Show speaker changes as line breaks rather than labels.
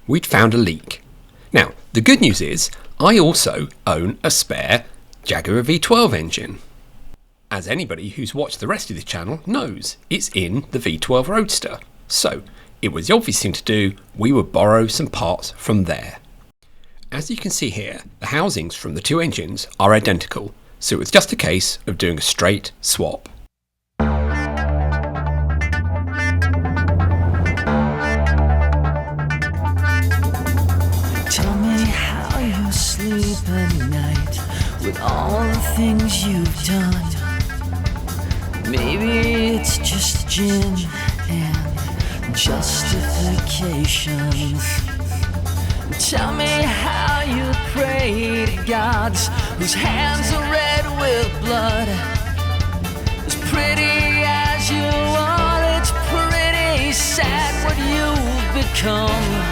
we'd found a leak. Now, the good news is I also own a spare Jaguar V12 engine. As anybody who's watched the rest of the channel knows, it's in the V12 Roadster. So, it was the obvious thing to do. We would borrow some parts from there. As you can see here, the housings from the two engines are identical, so it was just a case of doing a straight swap.
Tell me how you sleep at night with all the things you've done. Maybe it's just gin and justifications. Tell me how you pray to gods whose hands are red with blood. As pretty as you are, it's pretty sad what you've become.